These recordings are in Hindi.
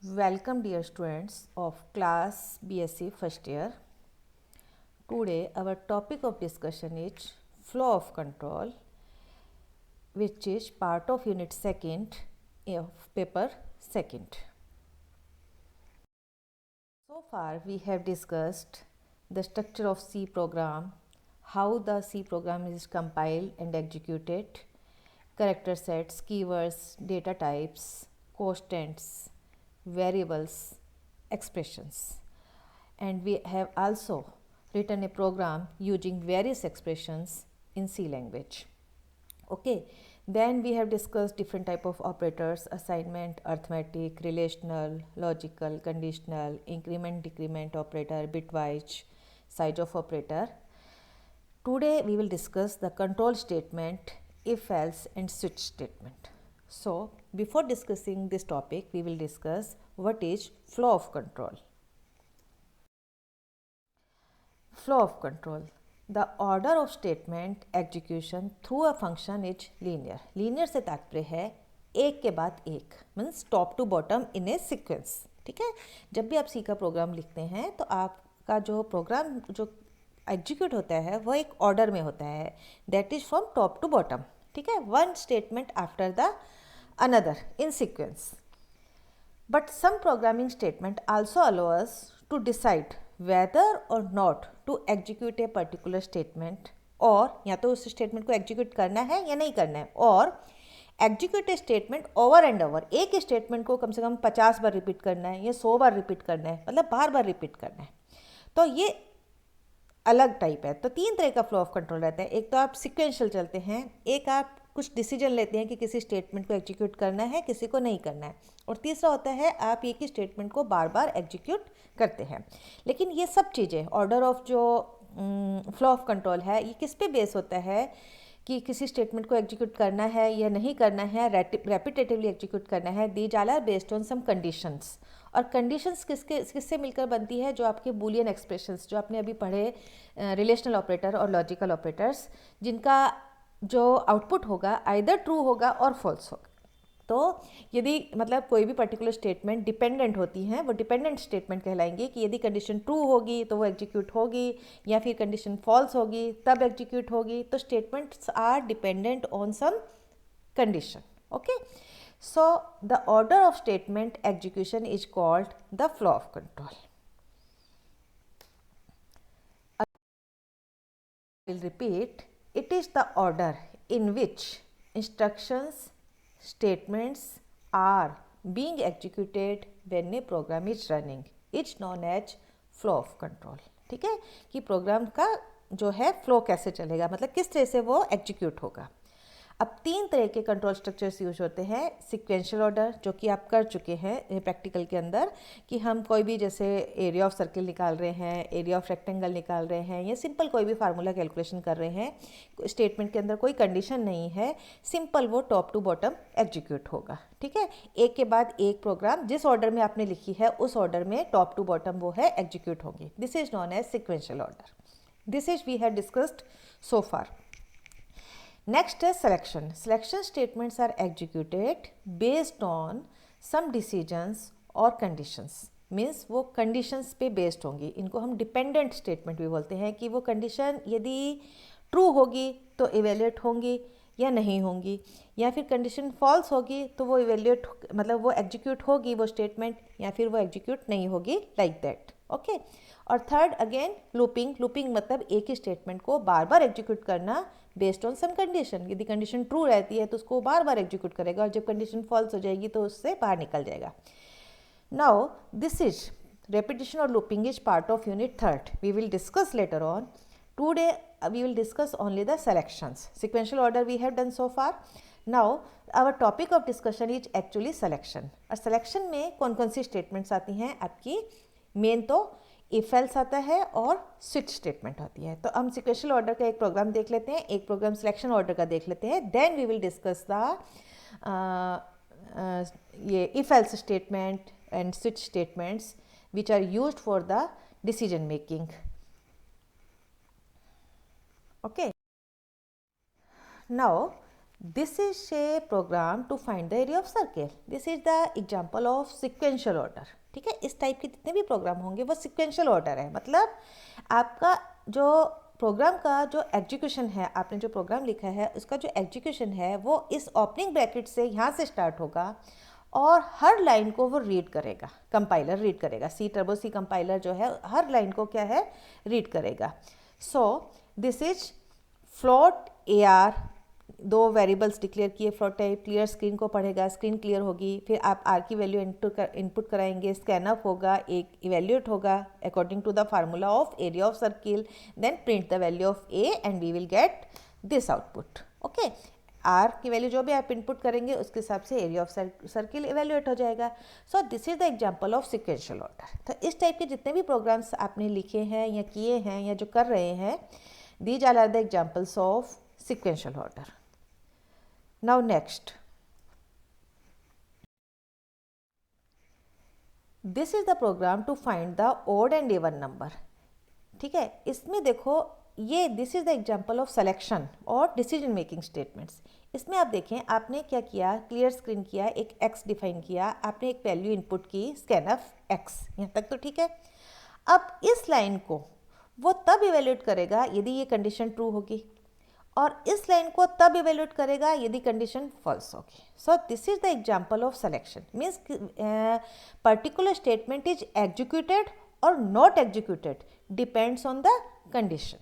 Welcome dear students of class BSc first year. Today our topic of discussion is flow of control, which is part of unit second of paper second. So far we have discussed the structure of C program, how the C program is compiled and executed, character sets, keywords, data types, constants, variables, expressions. And we have also written a program using various expressions in C language. Okay, then we have discussed different type of operators: assignment, arithmetic, relational, logical, conditional, increment, decrement operator, bitwise, size of operator. Today we will discuss the control statement, if else and switch statement. So before discussing this topic, we will discuss what is flow of control. Flow of control. The order of statement execution through a function is linear. Linear से तात्पर्य है एक के बाद एक, means top to bottom in a sequence. ठीक है, जब भी आप सी का प्रोग्राम लिखते हैं तो आपका जो प्रोग्राम जो एग्जीक्यूट होता है वो एक ऑर्डर में होता है, that is from top to bottom. ठीक है, one statement after the another in sequence. But some programming statement also allow us to decide whether or not to execute a particular statement, और या तो उस स्टेटमेंट को एग्जीक्यूट करना है या नहीं करना है, और execute A statement over and over. एक स्टेटमेंट को कम से कम 50 बार रिपीट करना है या 100 बार रिपीट करना है, मतलब बार बार रिपीट करना है. तो ये अलग टाइप है. तो तीन तरह का फ्लो ऑफ कंट्रोल रहता है. एक तो आप सिक्वेंशियल चलते हैं, एक आप कुछ डिसीजन लेते हैं कि किसी स्टेटमेंट को एग्जीक्यूट करना है, किसी को नहीं करना है, और तीसरा होता है आप एक ही स्टेटमेंट को बार बार एग्जीक्यूट करते हैं. लेकिन ये सब चीज़ें, ऑर्डर ऑफ जो फ्लो ऑफ कंट्रोल है, ये किस पे बेस होता है कि किसी स्टेटमेंट को एग्जीक्यूट करना है या नहीं करना है, रेपिटेटिवली एग्जीक्यूट करना है. These all are based on some conditions. और कंडीशंस किससे मिलकर बनती है? जो आपके बूलियन एक्सप्रेशंस जो आपने अभी पढ़े, रिलेशनल ऑपरेटर और लॉजिकल ऑपरेटर्स, जिनका जो आउटपुट होगा आइदर ट्रू होगा और फॉल्स होगा. तो यदि मतलब कोई भी पर्टिकुलर स्टेटमेंट डिपेंडेंट होती हैं, वो डिपेंडेंट स्टेटमेंट कहलाएंगे कि यदि कंडीशन ट्रू होगी तो वो एग्जीक्यूट होगी, या फिर कंडीशन फॉल्स होगी तब एग्जीक्यूट होगी. तो statements are dependent on some condition. Okay, so the order of statement execution is called the flow of control. I will repeat, it is the order in which instructions, statements are being executed when a program is running. It's known as flow of control. ठीक है, कि प्रोग्राम का जो है फ्लो कैसे चलेगा, मतलब किस तरह से वो एग्जीक्यूट होगा. अब तीन तरह के कंट्रोल स्ट्रक्चर्स यूज होते हैं. सिक्वेंशियल ऑर्डर, जो कि आप कर चुके हैं प्रैक्टिकल के अंदर, कि हम कोई भी जैसे एरिया ऑफ सर्किल निकाल रहे हैं, एरिया ऑफ रेक्टेंगल निकाल रहे हैं, या सिंपल कोई भी फार्मूला कैलकुलेशन कर रहे हैं, स्टेटमेंट के अंदर कोई कंडीशन नहीं है, सिंपल वो टॉप टू बॉटम एग्जीक्यूट होगा. ठीक है, एक के बाद एक प्रोग्राम जिस ऑर्डर में आपने लिखी है उस ऑर्डर में टॉप टू बॉटम वो है एग्जीक्यूट होंगे. This is non as sequential order. This is we have discussed so far. Next is selection. Selection statements are executed based on some decisions or conditions. Means वो कंडीशंस पे बेस्ड होंगी. इनको हम डिपेंडेंट स्टेटमेंट भी बोलते हैं, कि वो कंडीशन यदि ट्रू होगी तो इवेल्यूएट होंगी या नहीं होंगी, या फिर कंडीशन फॉल्स होगी तो वो इवेल्यूएट मतलब वो एग्जीक्यूट होगी वो स्टेटमेंट, या फिर वो एग्जीक्यूट नहीं होगी, लाइक दैट. ओके, और थर्ड अगेन लूपिंग. लूपिंग मतलब एक ही स्टेटमेंट को बार बार एग्जीक्यूट करना बेस्ड ऑन सम कंडीशन. यदि कंडीशन ट्रू रहती है तो उसको बार बार एग्जीक्यूट करेगा, और जब कंडीशन फॉल्स हो जाएगी तो उससे बाहर निकल जाएगा. Now this is repetition or looping is part of unit 3rd. We will discuss later on. Today we will discuss only the selections. Sequential order we have done so far. Now our topic of discussion is actually selection. और selection में कौन कौन सी statements आती हैं आपकी? मेन तो इफ एल्स आता है और स्विच स्टेटमेंट होती है. तो हम सिक्वेंशियल ऑर्डर का एक प्रोग्राम देख लेते हैं, एक प्रोग्राम सिलेक्शन ऑर्डर का देख लेते हैं. Then we will discuss the ये if else statement and switch statements which are used for the decision making. Okay, now this is a program to find the area of circle. This is the example of sequential order. ठीक है, इस टाइप के जितने भी प्रोग्राम होंगे वो सिक्वेंशियल ऑर्डर है. मतलब आपका जो प्रोग्राम का जो एग्जीक्यूशन है, आपने जो प्रोग्राम लिखा है उसका जो एग्जीक्यूशन है वो इस ओपनिंग ब्रैकेट से यहाँ से स्टार्ट होगा और हर लाइन को वो रीड करेगा, कंपाइलर रीड करेगा. सी टर्बो सी कंपाइलर जो है हर लाइन को क्या है, रीड करेगा. So this is float A R, दो वेरिएबल्स डिक्लेयर किए, फ्लोट टाइप. क्लियर स्क्रीन को पढ़ेगा, स्क्रीन क्लियर होगी, फिर आप आर की वैल्यू इनपुट कराएंगे, स्कैनअप होगा, एक इवेल्यूएट होगा according to the formula of area of circle, then print the value of a and we will get this output. Okay, R की वैल्यू जो भी आप इनपुट करेंगे उसके हिसाब से एरिया ऑफ सर्किल इवेल्यूएट हो जाएगा. सो this is the example of sequential order. तो इस टाइप के जितने भी प्रोग्राम्स आपने लिखे हैं या किए हैं या जो कर रहे हैं, these are the examples of sequential order. Now next, this is the program to find the odd and even number. ठीक है, इसमें देखो ये this is the example of selection और डिसीजन मेकिंग स्टेटमेंट्स. इसमें आप देखें आपने क्या किया, क्लियर स्क्रीन किया, एक x डिफाइन किया, आपने एक वैल्यू इनपुट की स्कैनफ x, यहाँ तक तो ठीक है. अब इस लाइन को वो तब इवेल्यूएट करेगा यदि ये कंडीशन ट्रू होगी, और इस लाइन को तब इवेल्यूएट करेगा यदि कंडीशन फॉल्स होगी. So this is the example of selection. Means particular statement is executed और not executed depends on the condition.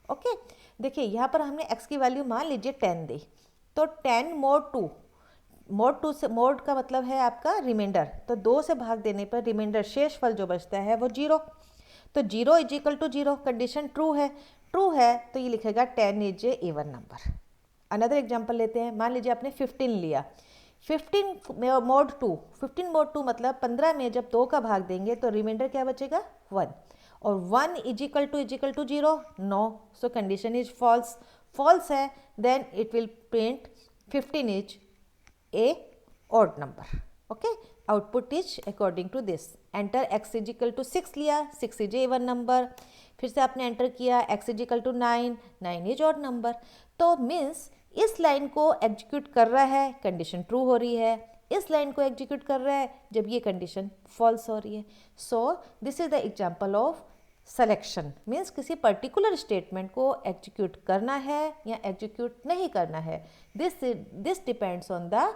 Okay, देखिए यहाँ पर हमने x की वैल्यू मान लीजिए 10 दी, तो 10 mod 2, mod 2 से, mod का मतलब है आपका रिमाइंडर, तो 2 से भाग देने पर रिमाइंडर शेष फल जो बचता है वो 0. तो 0 is equal to 0, condition true है. ट्रू है तो ये लिखेगा 10 is a even number. Another example लेते हैं. मान लीजिए आपने 15 लिया, 15 mod 2, 15 mod 2 मतलब 15 में जब 2 का भाग देंगे तो रिमाइंडर क्या बचेगा 1, और 1 is equal to 0, no. So condition is false. False है then it will print 15 is a odd number. Okay, output is according to this. Enter x is equal to 6 लिया, 6 इज ए इवन नंबर. फिर से आपने एंटर किया x is equal to 9, 9 is odd number. तो मीन्स इस लाइन को एग्जीक्यूट कर रहा है, कंडीशन ट्रू हो रही है. इस लाइन को एग्जीक्यूट कर रहा है जब ये कंडीशन फॉल्स हो रही है. सो this is the example of selection. Means किसी पर्टिकुलर स्टेटमेंट को एग्जीक्यूट करना है या एग्जीक्यूट नहीं करना है. This depends on the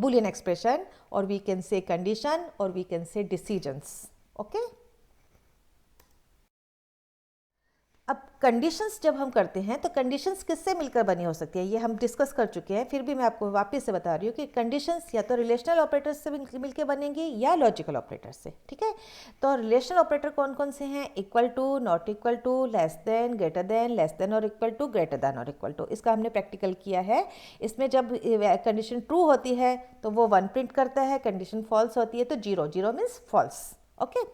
Boolean expression, or we can say condition, or we can say decisions. Okay. अब कंडीशंस जब हम करते हैं तो कंडीशंस किससे मिलकर बनी हो सकती है, ये हम डिस्कस कर चुके हैं. फिर भी मैं आपको वापस से बता रही हूँ कि कंडीशंस या तो रिलेशनल ऑपरेटर से मिलकर बनेंगी या लॉजिकल ऑपरेटर से. ठीक है, तो रिलेशनल ऑपरेटर कौन कौन से हैं? Equal to, not equal to, less than, greater than, less than और इक्वल टू, ग्रेटर देन और इक्वल टू. इसका हमने प्रैक्टिकल किया है. इसमें जब कंडीशन ट्रू होती है तो वो 1 प्रिंट करता है, कंडीशन फॉल्स होती है तो 0, 0 means false. Okay,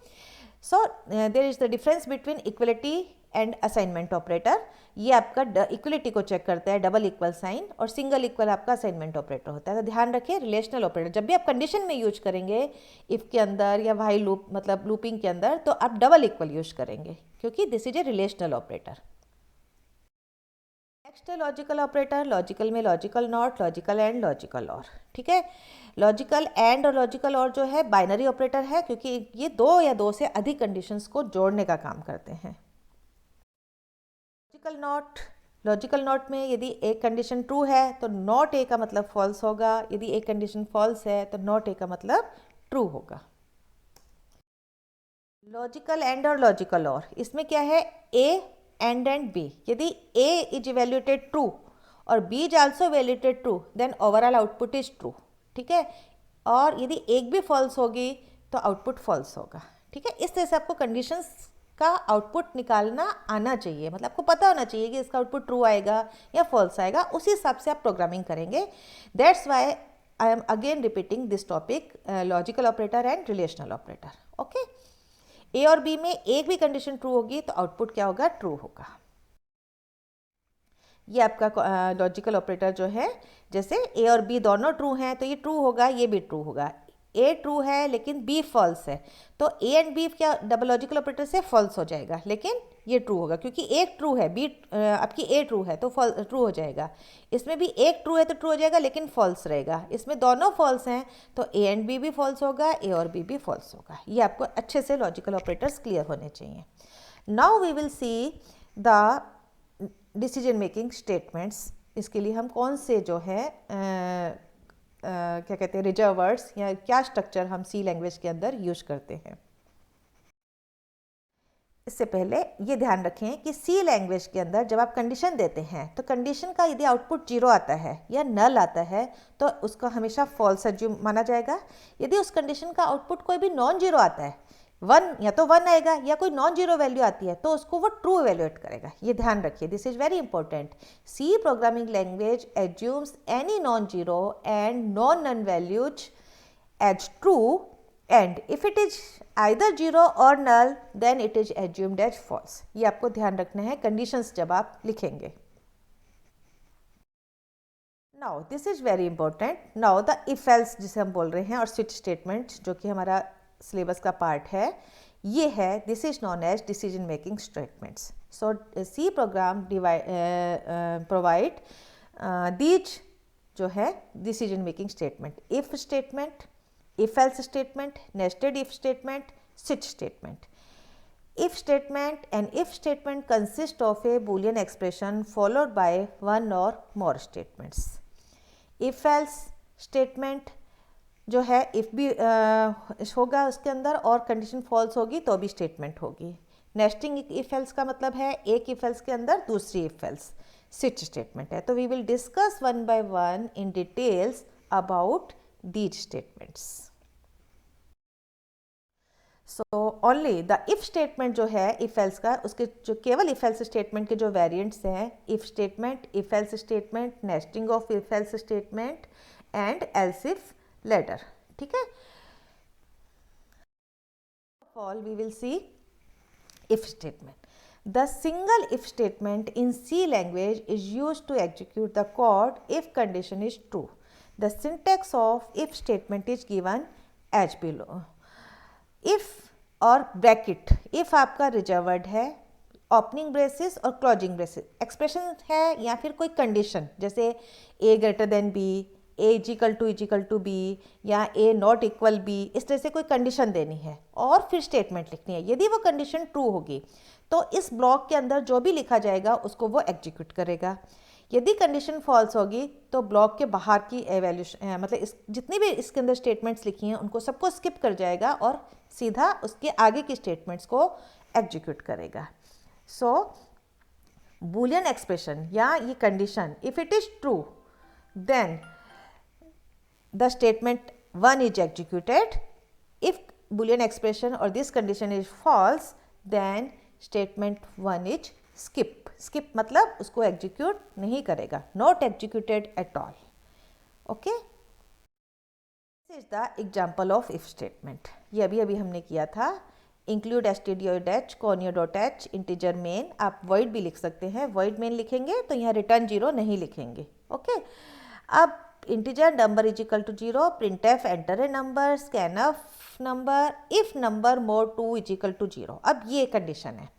so there is the difference between equality and assignment operator. ये आपका इक्वलिटी को चेक करता है, डबल इक्वल साइन, और सिंगल इक्वल आपका असाइनमेंट ऑपरेटर होता है. तो ध्यान रखिए, रिलेशनल ऑपरेटर जब भी आप कंडीशन में यूज करेंगे, इफ के अंदर या व्हाइल लूप मतलब लूपिंग के अंदर, तो आप डबल इक्वल यूज करेंगे क्योंकि this is A relational operator. Next है लॉजिकल ऑपरेटर. लॉजिकल में logical not, logical and, logical और. ठीक है, लॉजिकल एंड और लॉजिकल और जो है बाइनरी ऑपरेटर है क्योंकि ये 2 या 2 से अधिक कंडीशंस को जोड़ने का काम करते हैं. लॉजिकल नॉट में यदि एक कंडीशन ट्रू है तो नॉट ए का मतलब फॉल्स होगा, यदि एक कंडीशन फॉल्स है तो नॉट ए का मतलब ट्रू होगा. लॉजिकल एंड और लॉजिकल और, इसमें क्या है, ए एंड बी. यदि ए इज इवेल्यूएटेड ट्रू और B is also evaluated true then overall output is true. ठीक है, और यदि एक भी फॉल्स होगी तो आउटपुट फॉल्स होगा. ठीक है, इस तरह से आपको कंडीशंस का आउटपुट निकालना आना चाहिए, मतलब आपको पता होना चाहिए कि इसका आउटपुट ट्रू आएगा या फॉल्स आएगा, उसी हिसाब से आप प्रोग्रामिंग करेंगे. That's why I am again repeating this topic, logical operator and relational operator. Okay, A और बी में एक भी कंडीशन ट्रू होगी तो आउटपुट क्या होगा, ट्रू होगा. ये आपका लॉजिकल ऑपरेटर जो है, जैसे ए और बी दोनों ट्रू हैं तो ये ट्रू होगा, ये भी ट्रू होगा. ए ट्रू है लेकिन बी फॉल्स है, तो ए एंड बी क्या डबल लॉजिकल ऑपरेटर से फॉल्स हो जाएगा, लेकिन ये ट्रू होगा क्योंकि एक ट्रू है, बी आपकी ए ट्रू है तो ट्रू हो जाएगा। इसमें भी एक ट्रू है तो ट्रू हो जाएगा लेकिन फॉल्स रहेगा। इसमें दोनों फॉल्स हैं तो ए एंड बी भी फॉल्स होगा, ए और बी भी फॉल्स होगा। ये आपको अच्छे से लॉजिकल ऑपरेटर्स क्लियर होने चाहिए। Now we will see the decision making statements. इसके लिए हम कौन से जो है क्या कहते हैं रिजर्व वर्ड्स या क्या स्ट्रक्चर हम सी लैंग्वेज के अंदर यूज करते हैं। इससे पहले ये ध्यान रखें कि सी लैंग्वेज के अंदर जब आप कंडीशन देते हैं तो कंडीशन का यदि आउटपुट 0 आता है या नल आता है तो उसका हमेशा फॉल्स एज्यूम माना जाएगा। यदि उस कंडीशन का आउटपुट कोई भी नॉन जीरो आता है, 1 या तो 1 आएगा या कोई नॉन जीरो वैल्यू आती है तो उसको वो ट्रू इवेल्युएट करेगा। ये ध्यान रखिए, this is very important. C programming language assumes any non zero and non null values as true, and if it is either 0 or null then it is assumed as false। ये आपको ध्यान रखना है कंडीशंस जब आप लिखेंगे। Now this is very important। Now the if else जिसे हम बोल रहे हैं और switch statement जो कि हमारा सिलेबस का पार्ट है, ये है this is known as decision making statements। So C program provide these जो है decision making statement, if statement, if else statement, nested if statement, switch statement। If statement and if statement consist of a boolean expression followed by one or more statements। if else statement जो है if भी होगा उसके अंदर और कंडीशन फॉल्स होगी तो भी स्टेटमेंट होगी। नेस्टिंग if else का मतलब है एक if else के अंदर दूसरी if else। switch statement है। तो we will discuss one by one in details about these statements। So only the if statement जो है if else का, उसके जो केवल if else statement के जो variants हैं if statement, if else statement, nesting of if else statement and else if later। ठीक है। First of all we will see if statement। The single if statement in C language is used to execute the code if condition is true। The syntax of if statement is given as below। if और ब्रैकेट, if आपका रिजर्व वर्ड है, ओपनिंग ब्रेसेस और क्लोजिंग ब्रेसेस एक्सप्रेशन है या फिर कोई कंडीशन जैसे a greater than b, a is equal to b या a नॉट इक्वल b, इस तरह से कोई कंडीशन देनी है और फिर स्टेटमेंट लिखनी है। यदि वो कंडीशन ट्रू होगी तो इस ब्लॉक के अंदर जो भी लिखा जाएगा उसको वो एग्जीक्यूट करेगा। यदि कंडीशन फॉल्स होगी तो ब्लॉक के बाहर की एवैल्यूएशन मतलब जितनी भी इसके अंदर स्टेटमेंट्स लिखी हैं उनको सबको स्किप कर जाएगा और सीधा उसके आगे की स्टेटमेंट्स को एग्जीक्यूट करेगा। सो बूलियन एक्सप्रेशन या ये condition if it is true then the statement 1 is executed. If Boolean expression और this condition is false then statement 1 is skip. Skip मतलब उसको एग्जीक्यूट नहीं करेगा, not executed at all. Okay, this is the example of if statement. ये अभी हमने किया था। Include stdio.h conio.h integer main, आप void भी लिख सकते हैं। void मेन लिखेंगे तो यहाँ रिटर्न 0 नहीं लिखेंगे। ओके, अब integer number is equal to 0, printf enter a number, scanf number, if number mod 2 is equal to 0। अब ये कंडीशन है।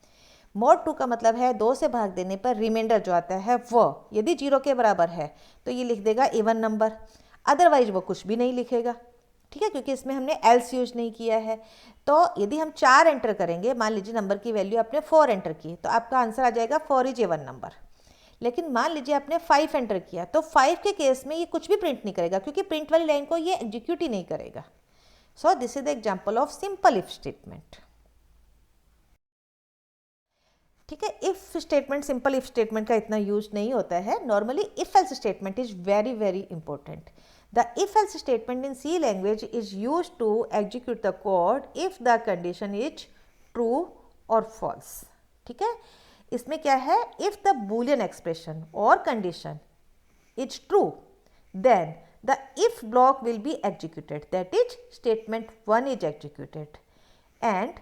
मोड 2 का मतलब है 2 से भाग देने पर रिमाइंडर जो आता है वो यदि 0 के बराबर है तो ये लिख देगा इवन नंबर, अदरवाइज वो कुछ भी नहीं लिखेगा। ठीक है, क्योंकि इसमें हमने एल्स यूज नहीं किया है। तो यदि हम 4 एंटर करेंगे, मान लीजिए नंबर की वैल्यू आपने 4 एंटर की तो आपका आंसर आ जाएगा 4 इज इवन नंबर। लेकिन मान लीजिए आपने 5 एंटर किया तो 5 के केस में ये कुछ भी प्रिंट नहीं करेगा क्योंकि प्रिंट वाली लाइन को ये एग्जीक्यूट ही नहीं करेगा। So this is the example of simple if statement. ठीक है, if statement simple if statement का इतना यूज नहीं होता है। Normally if else statement is very very important. The if else statement in C language is use to execute the code if the condition is true और फॉल्स। ठीक है, इसमें क्या है, इफ द बूलियन एक्सप्रेशन और condition is true then the if block will be executed, that is statement 1 is executed and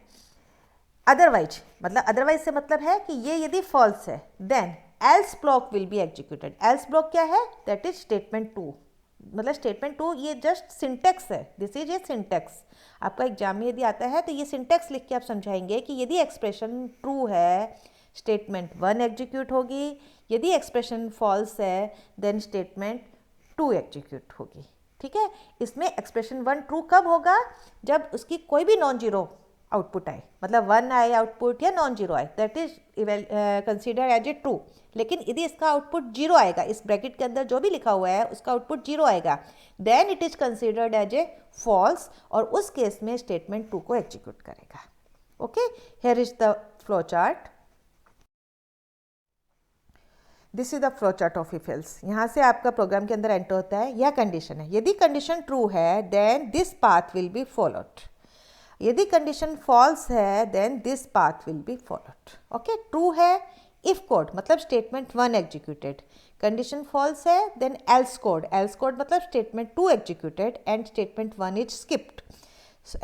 otherwise, मतलब अदरवाइज से मतलब है कि ये यदि फॉल्स है then else block will be executed. Else block क्या है, दैट इज स्टेटमेंट 2 मतलब स्टेटमेंट 2 ये जस्ट सिंटेक्स है, दिस इज ए सिंटेक्स। आपका एग्जाम में यदि आता है तो ये सिंटेक्स लिख के आप समझाएंगे कि यदि एक्सप्रेशन ट्रू है स्टेटमेंट 1 एग्जीक्यूट होगी, यदि एक्सप्रेशन फॉल्स है देन स्टेटमेंट 2 एग्जीक्यूट होगी। ठीक है, इसमें एक्सप्रेशन 1 ट्रू कब होगा, जब उसकी कोई भी नॉन जीरो आउटपुट आए, मतलब 1 आए आउटपुट या नॉन जीरो आए, that is consider as a true. लेकिन यदि इसका आउटपुट जीरो आएगा, इस ब्रैकेट के अंदर जो भी लिखा हुआ है उसका आउटपुट जीरो आएगा, then it is considered as a false, और उस केस में स्टेटमेंट 2 को एग्जीक्यूट करेगा। Okay, here is the flow chart. This is the flow chart of if else. यहाँ से आपका प्रोग्राम के अंदर एंटर होता है, यह कंडीशन है, यदि कंडीशन ट्रू है then this path will be followed, यदि कंडीशन फॉल्स है then this path will be followed. Okay, true है इफ कोड मतलब स्टेटमेंट 1 एग्जीक्यूटेड, कंडीशन फॉल्स है then else code, else code मतलब statement 2 executed and statement 1 is skipped,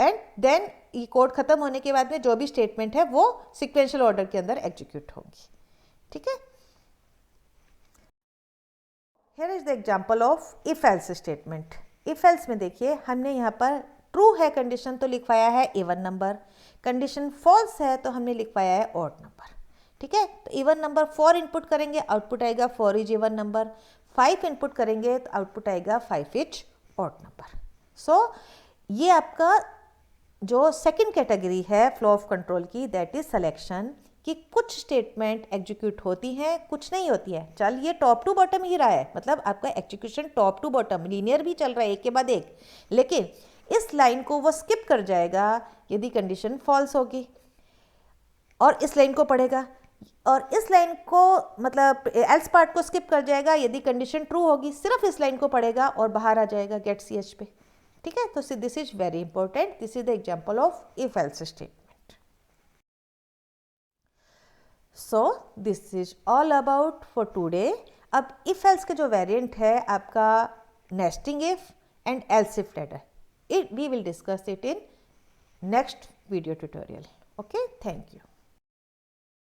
and then ये कोड खत्म होने के बाद में जो भी स्टेटमेंट है वो सिक्वेंशियल ऑर्डर के अंदर एग्जीक्यूट होंगी। ठीक है, here is the example of if else statement. If else में देखिए हमने यहाँ पर ट्रू है कंडीशन तो लिखवाया है इवन नंबर, कंडीशन फॉल्स है तो हमने लिखवाया है ऑड नंबर। ठीक है, तो इवन नंबर 4 इनपुट करेंगे आउटपुट आएगा 4 इज इवन नंबर, 5 इनपुट करेंगे तो आउटपुट आएगा 5 इज ऑड नंबर। सो ये आपका जो सेकंड कैटेगरी है फ्लो ऑफ कंट्रोल की, दैट इज सिलेक्शन, कि कुछ स्टेटमेंट एग्जीक्यूट होती हैं कुछ नहीं होती हैं। चल ये टॉप टू बॉटम ही रहा है, मतलब आपका execution top to bottom linear भी चल रहा है एक के बाद एक, लेकिन इस लाइन को वो स्किप कर जाएगा यदि कंडीशन फॉल्स होगी, और इस लाइन को पढ़ेगा, और इस लाइन को मतलब एल्स पार्ट को स्किप कर जाएगा यदि कंडीशन ट्रू होगी, सिर्फ इस लाइन को पढ़ेगा और बाहर आ जाएगा गेट ch पे। ठीक है, तो this is very important, this is the example of if else statement. So this is all about for today. अब इफ एल्स के जो वेरिएंट है आपका nesting if and else if ladder, we will discuss it in next video tutorial. Okay, thank you.